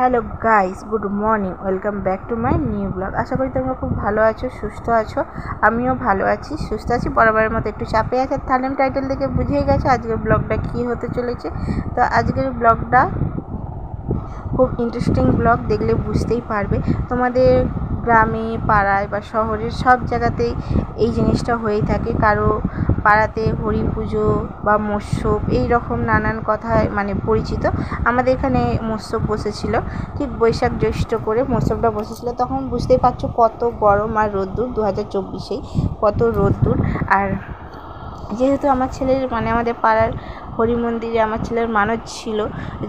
Hello guys, good morning, welcome back to my new blog. আশা করি তোমরা খুব ভালো আছো, সুস্থ আছো। আমিও ভালো আছি, সুস্থ আছি। বরাবরের মতো একটু চাপে আছে। থাম্বনেল টাইটেল দেখে বুঝিয়ে গেছো আজকের ব্লগটা কী হতে চলেছে। তো আজকের ব্লগটা খুব ইন্টারেস্টিং ব্লগ, দেখলে বুঝতেই পারবে। তোমাদের গ্রামে, পাড়ায় বা শহরের সব জায়গাতেই এই জিনিসটা হয়েই থাকে। কারো পাড়াতে হরি পুজো বা মৎস্যব এই রকম নানান কথায় পরিচিত। আমাদের এখানে মৎস্যব বসেছিল, ঠিক বৈশাখ জ্যৈষ্ঠ করে মৎস্যবটা বসেছিল। তখন বুঝতেই পারছো কত গরম আর রোদ্দুর, 2024-এই কত রোদ্দুর। আর যেহেতু আমার ছেলের আমাদের পাড়ার হরি মন্দিরে আমার ছেলের মানত ছিল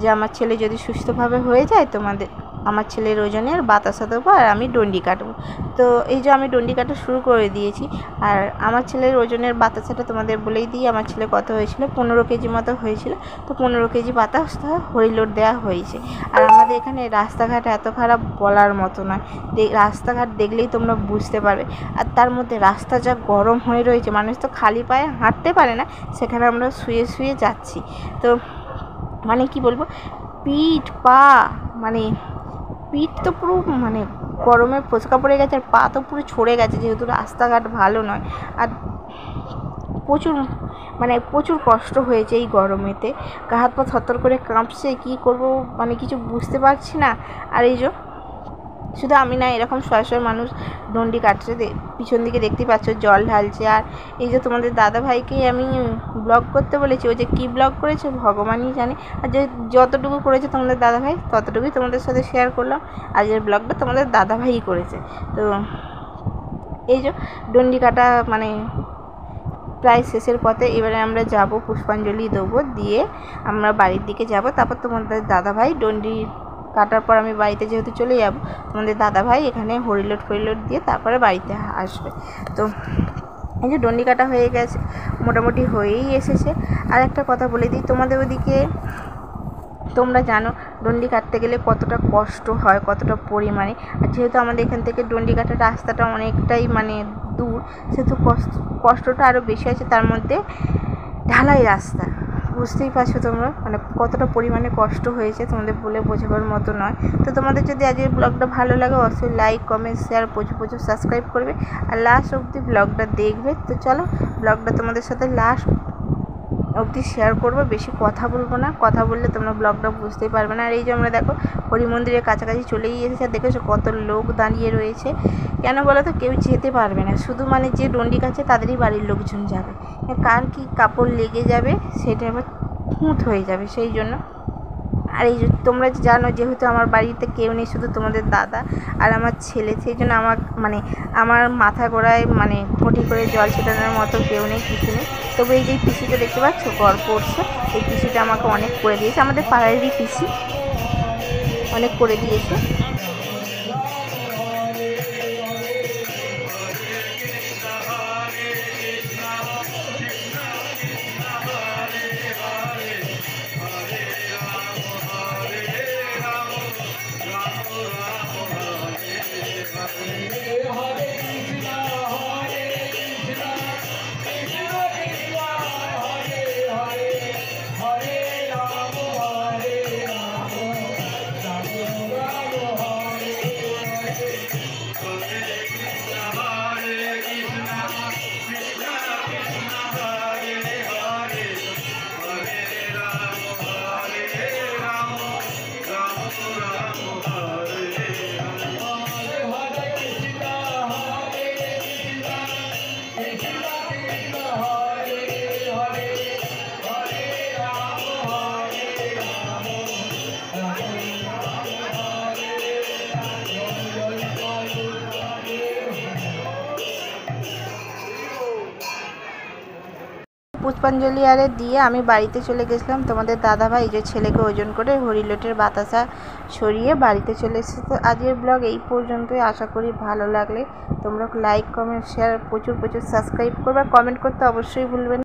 যে আমার ছেলে যদি সুস্থভাবে হয়ে যায়, আমার ছেলের ওজনের বাতাসা দেবো আর আমি ডন্ডি কাটবো। তো এই যে আমি ডন্ডি কাটা শুরু করে দিয়েছি। আর আমার ছেলের ওজনের বাতাসাটা তোমাদের বলেই দিই, আমার ছেলে কত হয়েছিল, 15 কেজি মতো হয়েছিল। তো 15 কেজি বাতাসা হরিলোড দেওয়া হয়েছে। আর আমাদের এখানে রাস্তাঘাট এত খারাপ বলার মতো নয়। রাস্তাঘাট দেখলেই তোমরা বুঝতে পারবে। আর তার মধ্যে রাস্তা যা গরম হয়ে রয়েছে, মানুষ তো খালি পায়ে হাঁটতে পারে না, সেখানে আমরা শুয়ে শুয়ে যাচ্ছি। তো কি বলবো, পিঠ পা পিঠ তো পুরো গরমে ফোসকা পড়ে গেছে, আর পা তো পুরো ছড়ে গেছে, যেহেতু রাস্তাঘাট ভালো নয়। আর প্রচুর প্রচুর কষ্ট হয়েছে এই গরমেতে। গা হাত পা থরথর করে কাঁপছে, কী করবো কিছু বুঝতে পারছি না। আর এই যে শুধু আমি না, এরকম শয়ে মানুষ ডন্ডি কাটছে, পিছন দিকে দেখতেই পাচ্ছ জল ঢালছে। আর এই যে তোমাদের দাদাভাইকে আমি ব্লগ করতে বলেছি, ও যে কী ব্লগ করেছে ভগবানই জানে। আর যতটুকু করেছে তোমাদের দাদাভাই, ততটুকুই তোমাদের সাথে শেয়ার করলাম। আজকের ব্লগটা তোমাদের দাদাভাইই করেছে। তো এই যে ডন্ডি কাটা প্রায় শেষের পথে। এবারে আমরা যাব, পুষ্পাঞ্জলি দেবো, দিয়ে আমরা বাড়ির দিকে যাব। তারপর তোমাদের দাদাভাই ডন্ডি কাটার পর আমি বাড়িতে যেহেতু চলে যাব, তোমাদের দাদাভাই এখানে হরিলোড দিয়ে তারপরে বাড়িতে আসবে। তো এই যে ডন্ডি কাটা হয়ে গেছে, মোটামুটি হয়েই এসেছে। আর একটা কথা বলে দিই, তোমাদের ওদিকে তোমরা জানো ডন্ডি কাটতে গেলে কতটা কষ্ট হয়, কতটা পরিমাণে। আর যেহেতু আমাদের এখান থেকে ডন্ডি কাটার রাস্তাটা অনেকটাই দূর, সেহেতু কষ্টটা আরও বেশি আছে। তার মধ্যে ঢালাই রাস্তা, বুঝতেই পারছো তোমরা কতটা পরিমাণে কষ্ট হয়েছে, তোমাদের বলে বোঝাবার মতো নয়। তো তোমাদের যদি আজকের ব্লগটা ভালো লাগে, অবশ্যই লাইক, কমেন্ট, শেয়ার, প্রচুর সাবস্ক্রাইব করবে আর লাস্ট অবধি ব্লগটা দেখবে। তো চলো, ব্লগটা তোমাদের সাথে লাস্ট অবধি শেয়ার করবো, বেশি কথা বলবো না, কথা বললে তোমরা ব্লগটা বুঝতেই পারবে না। আর এই যে আমরা দেখো হরি মন্দিরের কাছাকাছি চলেই এসেছে। আর দেখেছো কত লোক দাঁড়িয়ে রয়েছে। কেন বলো তো, কেউ যেতে পারবে না, শুধু যে ডন্ডি কাছে তাদেরই বাড়ির লোকজন যাবে। কার কি কাপড় লেগে যাবে সেটা আবার খুঁত হয়ে যাবে, সেই জন্য। আর এই যে তোমরা জানো, যেহেতু আমার বাড়িতে কেউ নেই, শুধু তোমাদের দাদা আর আমার ছেলে, সেই জন্য আমার মাথা গোড়ায় ঘটি করে জল ছেটানোর মতো কেউ নেই, কিছু নেই। তবে এই যে পিসিটা দেখতে পাচ্ছ গল্প করছে, এই পিসিটা আমাকে অনেক করে দিয়েছে, আমাদের পাড়ারই পিসি, অনেক করে দিয়েছে। পুষ্পাঞ্জলি আরে দিয়ে আমি বাড়িতে চলে গেছিলাম। তোমাদের দাদাভাই যে ছেলেকে ওজন করে হরিলোটের বাতাসা সরিয়ে বাড়িতে চলে এসেছে। তো আজকের ব্লগ এই পর্যন্তই। আশা করি ভালো লাগলে তোমরা লাইক, কমেন্ট, শেয়ার, প্রচুর সাবস্ক্রাইব করবে, কমেন্ট করতে অবশ্যই ভুলবেন।